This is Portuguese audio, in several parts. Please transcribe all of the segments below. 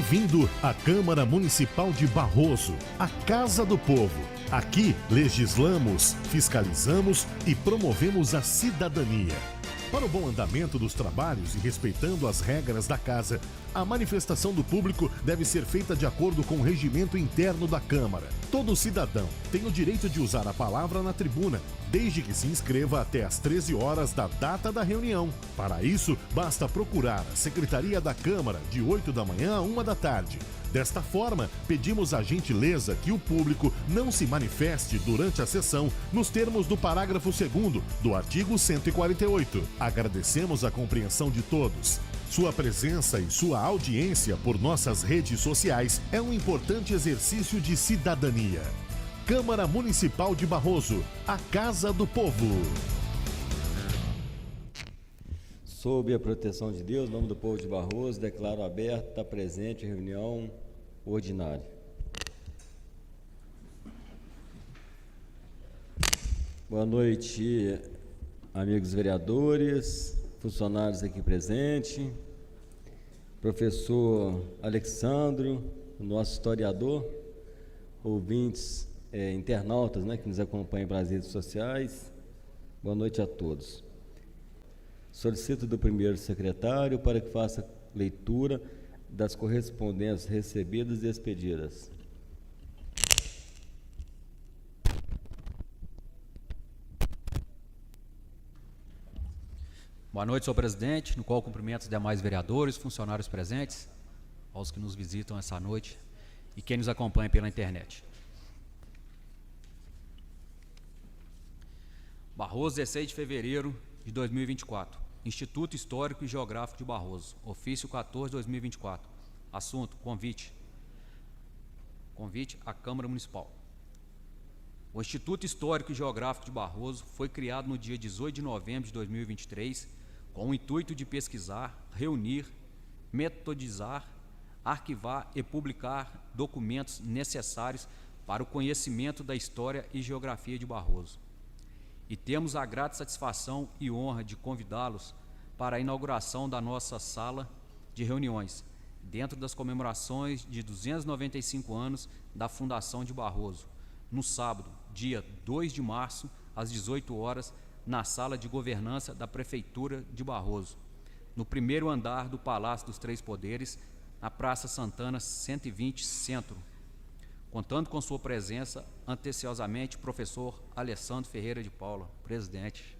Bem-vindo à Câmara Municipal de Barroso, a Casa do Povo. Aqui legislamos, fiscalizamos e promovemos a cidadania. Para o bom andamento dos trabalhos e respeitando as regras da casa, a manifestação do público deve ser feita de acordo com o regimento interno da Câmara. Todo cidadão tem o direito de usar a palavra na tribuna, desde que se inscreva até às 13 horas da data da reunião. Para isso, basta procurar a Secretaria da Câmara de 8 da manhã a 1 da tarde. Desta forma, pedimos a gentileza que o público não se manifeste durante a sessão nos termos do parágrafo 2º do artigo 148. Agradecemos a compreensão de todos. Sua presença e sua audiência por nossas redes sociais é um importante exercício de cidadania. Câmara Municipal de Barroso, a Casa do Povo. Sob a proteção de Deus, em nome do povo de Barroso, declaro aberta a presente reunião ordinária. Boa noite, amigos vereadores, funcionários aqui presentes, professor Alexandro, nosso historiador, ouvintes, internautas, que nos acompanham pelas redes sociais. Boa noite a todos. Solicito do primeiro secretário para que faça leitura das correspondências recebidas e expedidas. Boa noite, senhor presidente, no qual cumprimento os demais vereadores, funcionários presentes, aos que nos visitam essa noite e quem nos acompanha pela internet. Barroso, 16 de fevereiro de 2024. Instituto Histórico e Geográfico de Barroso, ofício 14/2024. Assunto: convite à Câmara Municipal. O Instituto Histórico e Geográfico de Barroso foi criado no dia 18 de novembro de 2023 com o intuito de pesquisar, reunir, metodizar, arquivar e publicar documentos necessários para o conhecimento da história e geografia de Barroso. E temos a grata satisfação e honra de convidá-los para a inauguração da nossa sala de reuniões, dentro das comemorações de 295 anos da Fundação de Barroso, no sábado, dia 2 de março, às 18 horas, na Sala de Governança da Prefeitura de Barroso, no primeiro andar do Palácio dos Três Poderes, na Praça Santana 120, Centro, contando com sua presença, atenciosamente, professor Alessandro Ferreira de Paula, presidente.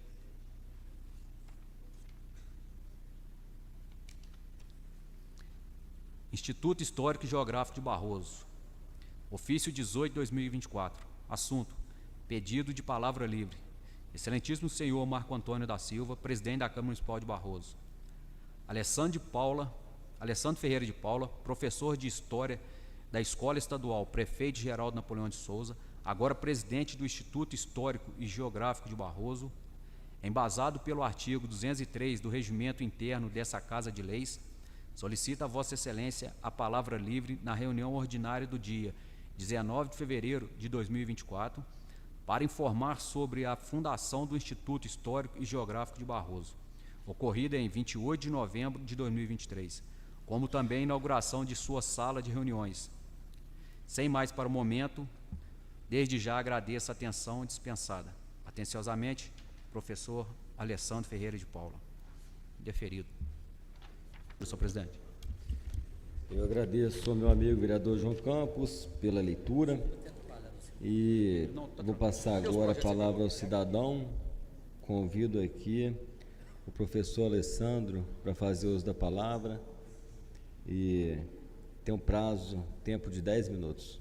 Instituto Histórico e Geográfico de Barroso, ofício 18/2024. Assunto: pedido de palavra livre. Excelentíssimo senhor Marco Antônio da Silva, presidente da Câmara Municipal de Barroso. Alessandro Ferreira de Paula, professor de História da Escola Estadual Prefeito Geraldo Napoleão de Souza, agora presidente do Instituto Histórico e Geográfico de Barroso, embasado pelo artigo 203 do Regimento Interno dessa Casa de Leis, solicita a Vossa Excelência a palavra livre na reunião ordinária do dia 19 de fevereiro de 2024 para informar sobre a fundação do Instituto Histórico e Geográfico de Barroso, ocorrida em 28 de novembro de 2023, como também a inauguração de sua sala de reuniões. Sem mais para o momento, desde já agradeço a atenção dispensada. Atenciosamente, professor Alessandro Ferreira de Paula. Deferido. Senhor presidente. Eu agradeço ao meu amigo vereador João Campos pela leitura e vou passar agora a palavra ao cidadão. Convido aqui o professor Alessandro para fazer uso da palavra e tem um tempo de 10 minutos.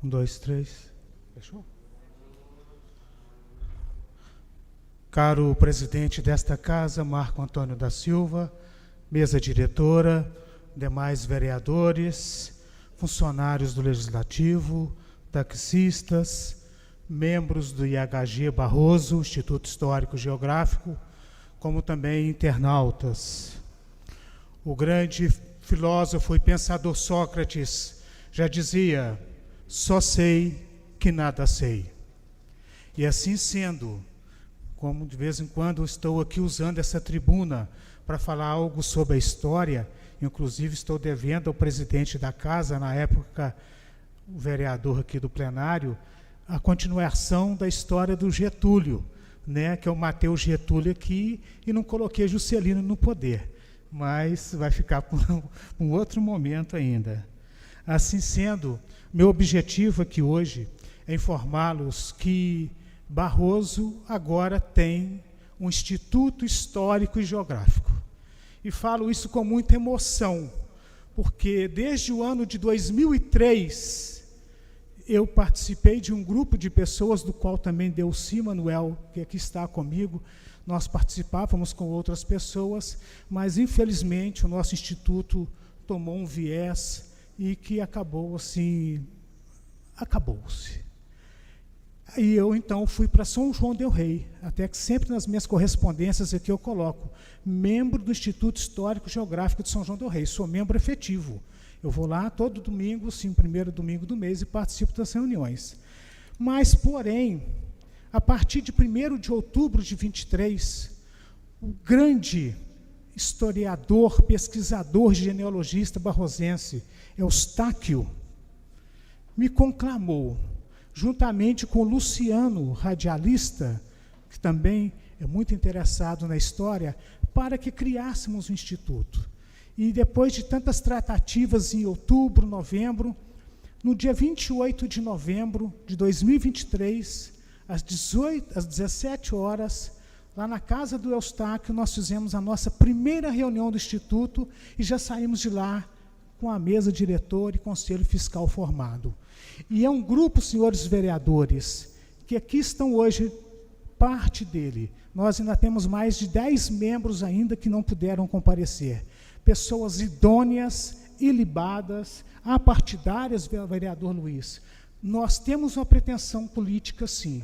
Um, dois, três. Fechou? Caro presidente desta casa, Marco Antônio da Silva, mesa diretora, demais vereadores, funcionários do Legislativo, taxistas, membros do IHG Barroso, Instituto Histórico Geográfico, como também internautas. O grande filósofo e pensador Sócrates já dizia: só sei que nada sei. E assim sendo, como de vez em quando estou aqui usando essa tribuna para falar algo sobre a história, inclusive estou devendo ao presidente da casa, na época o vereador aqui do plenário, a continuação da história do Getúlio, né, que eu matei o Getúlio aqui e não coloquei Juscelino no poder, mas vai ficar para um outro momento ainda. Assim sendo, meu objetivo aqui hoje é informá-los que Barroso agora tem um Instituto Histórico e Geográfico. E falo isso com muita emoção, porque desde o ano de 2003, eu participei de um grupo de pessoas, do qual também Delci Manuel, que aqui está comigo, nós participávamos com outras pessoas, mas infelizmente o nosso instituto tomou um viés e que acabou assim, acabou-se. E eu, então, fui para São João del Rei, até que sempre nas minhas correspondências aqui eu coloco, membro do Instituto Histórico e Geográfico de São João del Rei, sou membro efetivo. Eu vou lá todo domingo, sim, o primeiro domingo do mês, e participo das reuniões. Mas, porém, a partir de 1º de outubro de 23, o grande historiador, pesquisador, genealogista barrosense, Eustáquio, me conclamou, juntamente com Luciano, radialista, que também é muito interessado na história, para que criássemos o Instituto. E depois de tantas tratativas em outubro, novembro, no dia 28 de novembro de 2023, às 17 horas, lá na casa do Eustáquio, nós fizemos a nossa primeira reunião do Instituto e já saímos de lá com a mesa diretora e conselho fiscal formado. E é um grupo, senhores vereadores, que aqui estão hoje, parte dele. Nós ainda temos mais de 10 membros ainda que não puderam comparecer. Pessoas idôneas, ilibadas, apartidárias, vereador Luiz. Nós temos uma pretensão política, sim.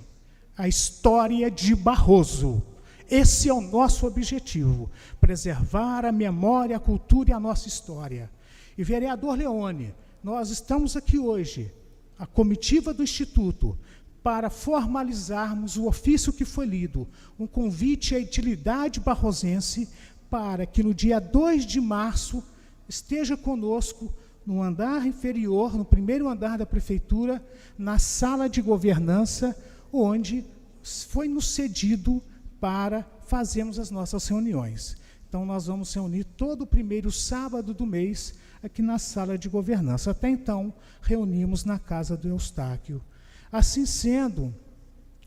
A história de Barroso. Esse é o nosso objetivo, preservar a memória, a cultura e a nossa história. E, vereador Leone, nós estamos aqui hoje, a comitiva do Instituto, para formalizarmos o ofício que foi lido, um convite à utilidade barrosense, para que no dia 2 de março esteja conosco no andar inferior, no primeiro andar da prefeitura, na sala de governança, onde foi nos cedido para fazermos as nossas reuniões. Então, nós vamos reunir todo o primeiro sábado do mês aqui na sala de governança. Até então, reunimos na casa do Eustáquio. Assim sendo,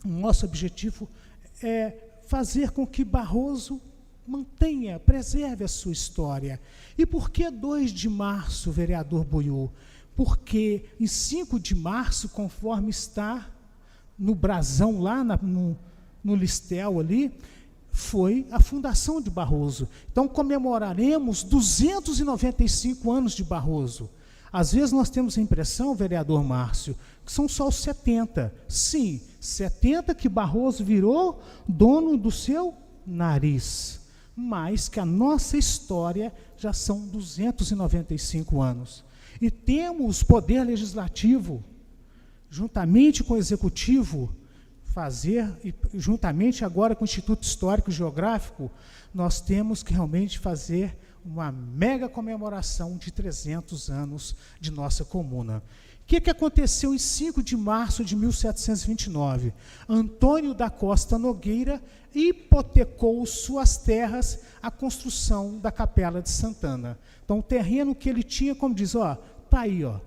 o nosso objetivo é fazer com que Barroso mantenha, preserve a sua história. E por que 2 de março, vereador Buiú? Porque em 5 de março, conforme está no brasão, lá no listel ali, foi a fundação de Barroso. Então, comemoraremos 295 anos de Barroso. Às vezes nós temos a impressão, vereador Márcio, que são só os 70. Sim, 70 que Barroso virou dono do seu nariz. Mas que a nossa história já são 295 anos. E temos poder legislativo, juntamente com o executivo, fazer, e juntamente agora com o Instituto Histórico e Geográfico, nós temos que realmente fazer uma mega comemoração de 300 anos de nossa comuna. O que aconteceu em 5 de março de 1729? Antônio da Costa Nogueira hipotecou suas terras à construção da Capela de Santana. Então, o terreno que ele tinha, como diz, ó, tá aí, ó,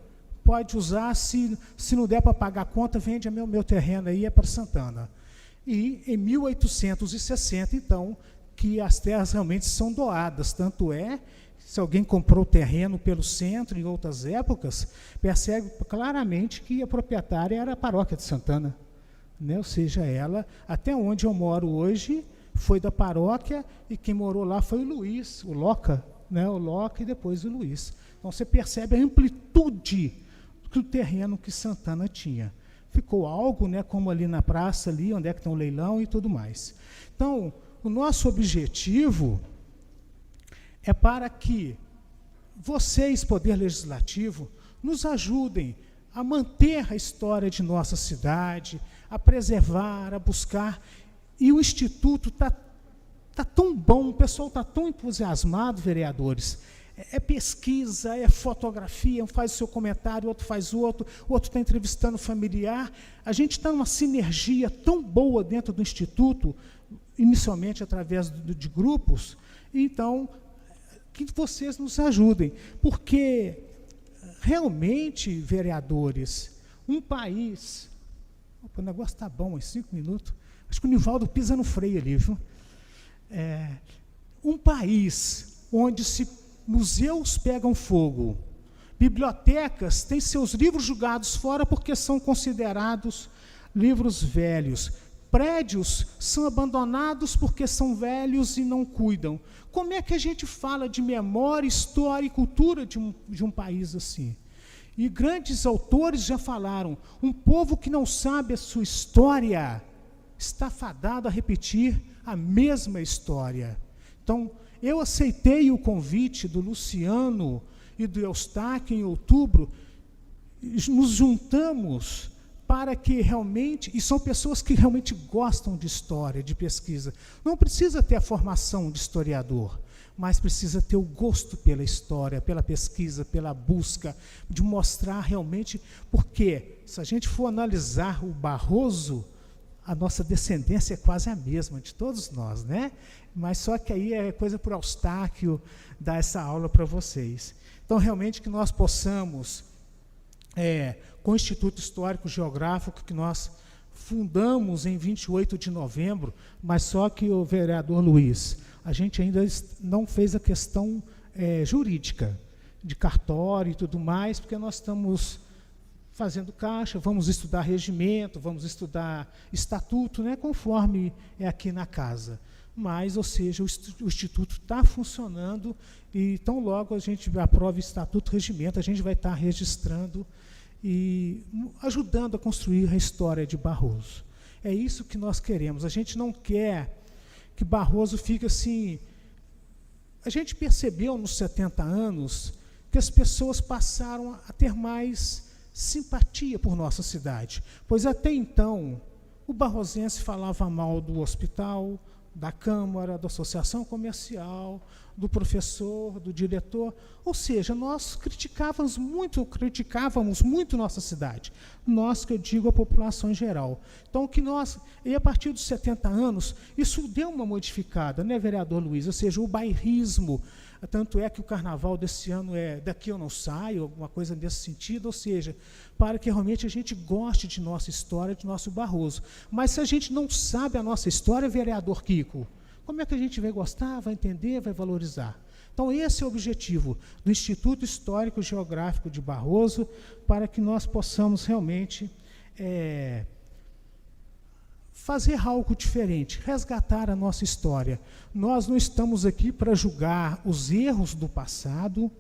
pode usar, se não der para pagar a conta, vende meu terreno aí, é para Santana. E em 1860, então, que as terras realmente são doadas, tanto é, se alguém comprou terreno pelo centro em outras épocas, percebe claramente que a proprietária era a paróquia de Santana, né? Ou seja, ela, até onde eu moro hoje, foi da paróquia, e quem morou lá foi o Luiz, o Loca, né? O Loca e depois o Luiz. Então, você percebe a amplitude do terreno que Santana tinha. Ficou algo, né, como ali na praça, ali, onde é que tem o leilão e tudo mais. Então, o nosso objetivo é para que vocês, Poder Legislativo, nos ajudem a manter a história de nossa cidade, a preservar, a buscar. E o Instituto está tão bom, o pessoal está tão entusiasmado, vereadores. É pesquisa, é fotografia, um faz o seu comentário, outro faz outro está entrevistando familiar. A gente está numa sinergia tão boa dentro do Instituto, inicialmente através de grupos. Então, que vocês nos ajudem, porque realmente, vereadores, um país... Opa, o negócio está bom, em 5 minutos. Acho que o Nivaldo pisa no freio ali, viu? Um país onde museus pegam fogo, bibliotecas têm seus livros jogados fora porque são considerados livros velhos, prédios são abandonados porque são velhos e não cuidam. Como é que a gente fala de memória, história e cultura de um país assim? E grandes autores já falaram, um povo que não sabe a sua história está fadado a repetir a mesma história. Então, eu aceitei o convite do Luciano e do Eustáquio em outubro, nos juntamos para que realmente, e são pessoas que realmente gostam de história, de pesquisa. Não precisa ter a formação de historiador, mas precisa ter o gosto pela história, pela pesquisa, pela busca, de mostrar realmente, porque se a gente for analisar o Barroso, a nossa descendência é quase a mesma de todos nós, né? Mas só que aí é coisa para o Eustáquio dar essa aula para vocês. Então, realmente, que nós possamos, com o Instituto Histórico Geográfico, que nós fundamos em 28 de novembro, mas só que o vereador Luiz, a gente ainda não fez a questão jurídica, de cartório e tudo mais, porque nós estamos fazendo caixa, vamos estudar regimento, vamos estudar estatuto, né, conforme é aqui na casa. Mas, ou seja, o Instituto está funcionando e tão logo a gente aprova o estatuto, regimento, a gente vai estar registrando e ajudando a construir a história de Barroso. É isso que nós queremos. A gente não quer que Barroso fique assim... A gente percebeu nos 70 anos que as pessoas passaram a ter mais simpatia por nossa cidade, pois até então o barrosense falava mal do hospital, da Câmara, da Associação Comercial, do professor, do diretor, ou seja, nós criticávamos muito nossa cidade, nós que eu digo a população em geral. Então, e a partir dos 70 anos, isso deu uma modificada, né, vereador Luiz? Ou seja, o bairrismo, tanto é que o carnaval desse ano é daqui eu não saio, alguma coisa nesse sentido, ou seja, para que realmente a gente goste de nossa história, de nosso Barroso. Mas se a gente não sabe a nossa história, vereador Kiko, como é que a gente vai gostar, vai entender, vai valorizar? Então, esse é o objetivo do Instituto Histórico Geográfico de Barroso, para que nós possamos realmente fazer algo diferente, resgatar a nossa história. Nós não estamos aqui para julgar os erros do passado,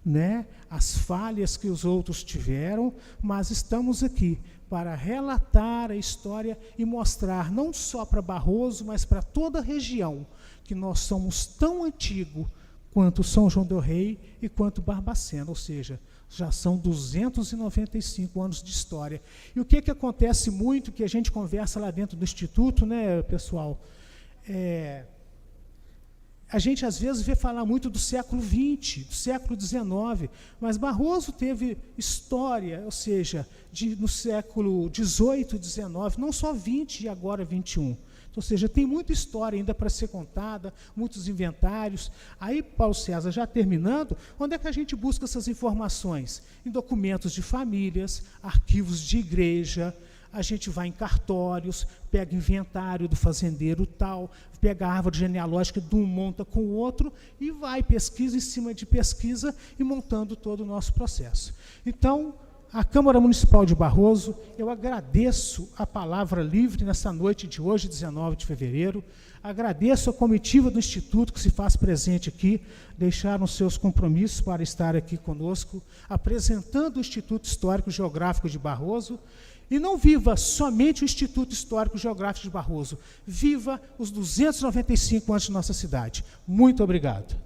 né, as falhas que os outros tiveram, mas estamos aqui para relatar a história e mostrar, não só para Barroso, mas para toda a região, que nós somos tão antigos quanto São João del Rei e quanto Barbacena, ou seja, já são 295 anos de história. E o que acontece muito, que a gente conversa lá dentro do Instituto, né, pessoal? A gente, às vezes, vê falar muito do século XX, do século XIX, mas Barroso teve história, ou seja, no século XVIII, XIX, não só XX e agora XXI. Ou seja, tem muita história ainda para ser contada, muitos inventários. Aí, Paulo César, já terminando, onde é que a gente busca essas informações? Em documentos de famílias, arquivos de igreja, a gente vai em cartórios, pega inventário do fazendeiro tal, pega a árvore genealógica de um, monta com o outro, e vai pesquisa em cima de pesquisa e montando todo o nosso processo. Então, a Câmara Municipal de Barroso, eu agradeço a palavra livre nessa noite de hoje, 19 de fevereiro, agradeço a comitiva do Instituto que se faz presente aqui, deixaram seus compromissos para estar aqui conosco, apresentando o Instituto Histórico Geográfico de Barroso, e não viva somente o Instituto Histórico Geográfico de Barroso, viva os 295 anos de nossa cidade. Muito obrigado.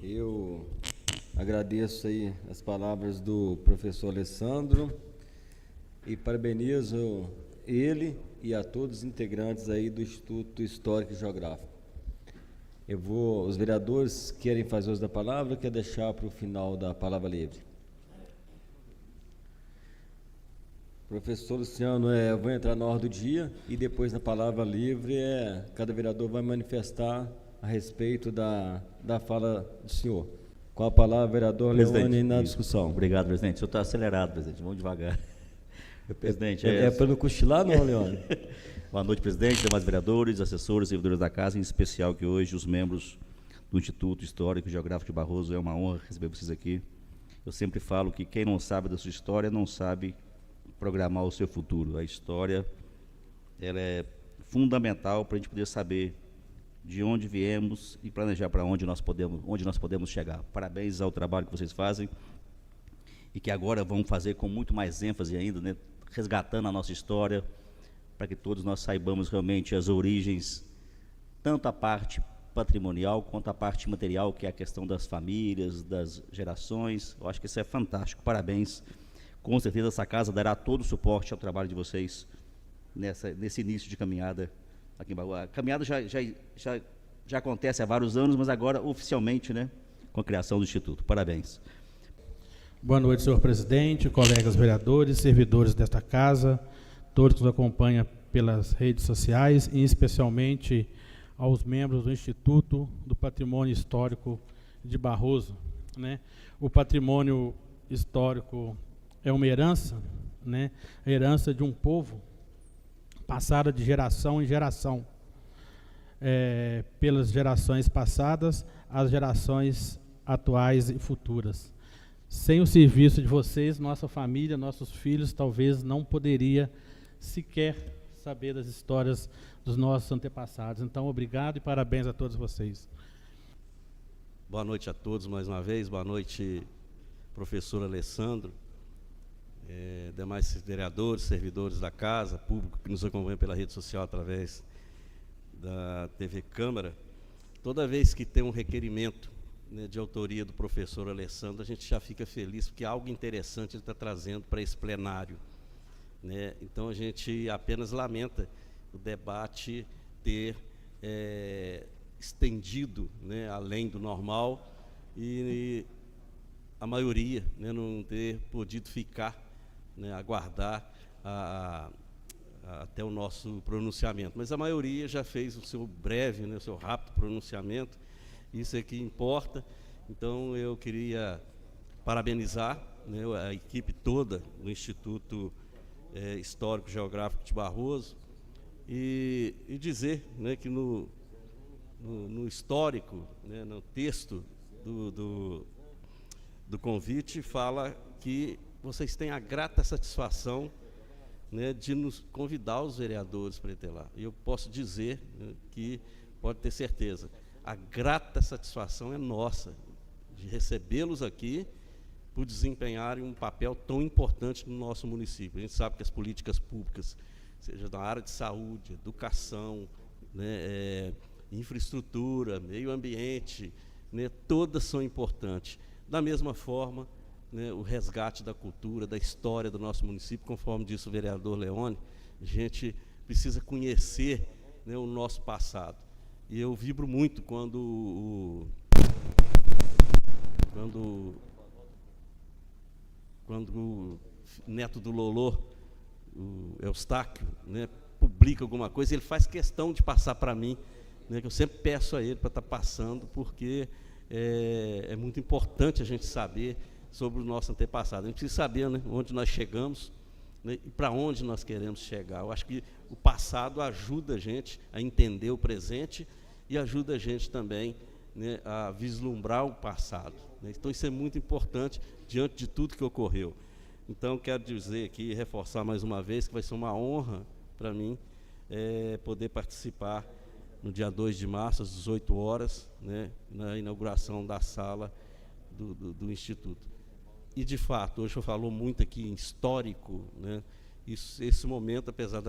Eu agradeço aí as palavras do professor Alessandro e parabenizo ele e a todos os integrantes aí do Instituto Histórico e Geográfico. Os vereadores querem fazer uso da palavra ou quer deixar para o final da palavra livre? Professor Luciano, eu vou entrar na ordem do dia e depois na palavra livre cada vereador vai manifestar a respeito da fala do senhor. Com a palavra, vereador Leone, na discussão. Obrigado, presidente. O senhor está acelerado, presidente. Vamos devagar. Presidente, para não cochilar, não, Leone? Boa noite, presidente, demais vereadores, assessores, servidores da casa, em especial que hoje os membros do Instituto Histórico e Geográfico de Barroso. É uma honra receber vocês aqui. Eu sempre falo que quem não sabe da sua história não sabe programar o seu futuro. A história ela é fundamental para a gente poder saber de onde viemos e planejar para onde nós podemos chegar. Parabéns ao trabalho que vocês fazem e que agora vão fazer com muito mais ênfase ainda, né, resgatando a nossa história, para que todos nós saibamos realmente as origens, tanto a parte patrimonial quanto a parte material, que é a questão das famílias, das gerações. Eu acho que isso é fantástico. Parabéns. Com certeza essa casa dará todo o suporte ao trabalho de vocês nesse início de caminhada aqui em Barroso. A caminhada já acontece há vários anos, mas agora oficialmente, né, com a criação do Instituto. Parabéns. Boa noite, senhor presidente, colegas vereadores, servidores desta casa, todos que nos acompanham pelas redes sociais e especialmente aos membros do Instituto do Patrimônio Histórico de Barroso, né? O patrimônio histórico é uma herança, né? A herança de um povo passada de geração em geração, pelas gerações passadas às gerações atuais e futuras. Sem o serviço de vocês, nossa família, nossos filhos, talvez não poderia sequer saber das histórias dos nossos antepassados. Então, obrigado e parabéns a todos vocês. Boa noite a todos mais uma vez. Boa noite, professor Alessandro, demais vereadores, servidores da casa, público que nos acompanha pela rede social através da TV Câmara. Toda vez que tem um requerimento, né, de autoria do professor Alessandro, a gente já fica feliz, porque algo interessante ele está trazendo para esse plenário, né? Então a gente apenas lamenta o debate ter estendido, né, além do normal e a maioria, né, não ter podido ficar, né, aguardar até o nosso pronunciamento. Mas a maioria já fez o seu breve, né, o seu rápido pronunciamento. Isso é que importa. Então eu queria parabenizar, né, a equipe toda do Instituto Histórico Geográfico de Barroso e dizer, né, que no histórico, né, no texto do convite fala que vocês têm a grata satisfação, né, de nos convidar os vereadores para ir até lá. E eu posso dizer, né, que pode ter certeza, a grata satisfação é nossa de recebê-los aqui por desempenharem um papel tão importante no nosso município. A gente sabe que as políticas públicas, seja na área de saúde, educação, né, infraestrutura, meio ambiente, né, todas são importantes. Da mesma forma, né, o resgate da cultura, da história do nosso município, conforme disse o vereador Leone, a gente precisa conhecer, né, o nosso passado. E eu vibro muito quando o neto do Lolô, o Eustáquio, né, publica alguma coisa, ele faz questão de passar para mim, né, que eu sempre peço a ele para estar passando, porque é muito importante a gente saber sobre o nosso antepassado. A gente precisa saber, né, onde nós chegamos, né, e para onde nós queremos chegar. Eu acho que o passado ajuda a gente a entender o presente e ajuda a gente também, né, a vislumbrar o passado, né? Então isso é muito importante diante de tudo que ocorreu. Então quero dizer aqui, reforçar mais uma vez, que vai ser uma honra para mim poder participar no dia 2 de março, às 18 horas, né, na inauguração da sala do Instituto. E, de fato, hoje eu falo muito aqui em histórico, né, esse momento, apesar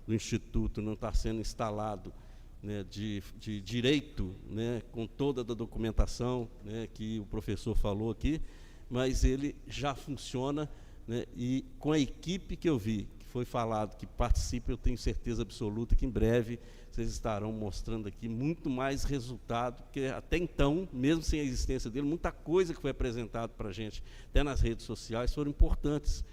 do Instituto não estar sendo instalado né, de direito, né, com toda a documentação, né, que o professor falou aqui, mas ele já funciona, né, e com a equipe que eu vi, que foi falado, que participa, eu tenho certeza absoluta que em breve vocês estarão mostrando aqui muito mais resultado, porque até então, mesmo sem a existência dele, muita coisa que foi apresentada para a gente, até nas redes sociais, foram importantes,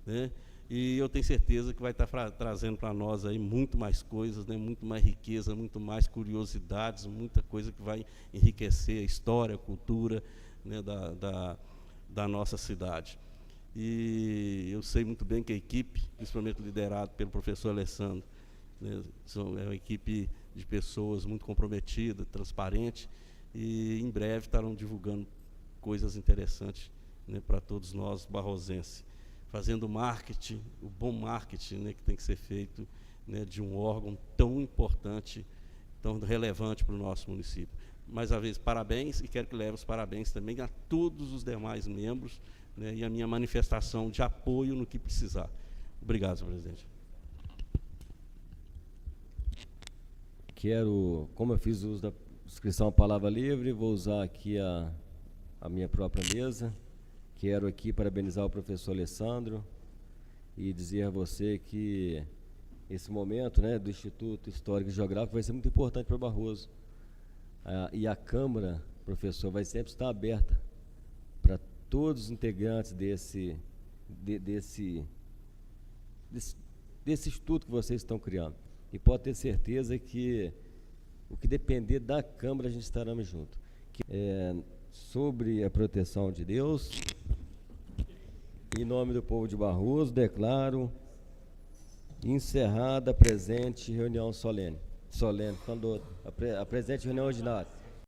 né? E eu tenho certeza que vai estar trazendo para nós aí muito mais coisas, né? Muito mais riqueza, muito mais curiosidades, muita coisa que vai enriquecer a história, a cultura, né, da nossa cidade. E eu sei muito bem que a equipe, principalmente liderada pelo professor Alessandro, né, é uma equipe de pessoas muito comprometida, transparente, e em breve estarão divulgando coisas interessantes, né, para todos nós barrosenses, fazendo marketing, o bom marketing, né, que tem que ser feito, né, de um órgão tão importante, tão relevante para o nosso município. Mais uma vez, parabéns, e quero que leve os parabéns também a todos os demais membros, né, e a minha manifestação de apoio no que precisar. Obrigado, senhor presidente. Quero, como eu fiz uso da inscrição à palavra livre, vou usar aqui a minha própria mesa. Quero aqui parabenizar o professor Alessandro e dizer a você que esse momento, né, do Instituto Histórico e Geográfico vai ser muito importante para Barroso. E a Câmara, professor, vai sempre estar aberta para todos os integrantes desse instituto que vocês estão criando. E pode ter certeza que o que depender da Câmara, a gente estaremos juntos. Sobre a proteção de Deus, em nome do povo de Barroso, declaro encerrada a presente reunião solene. A presente reunião ordinária.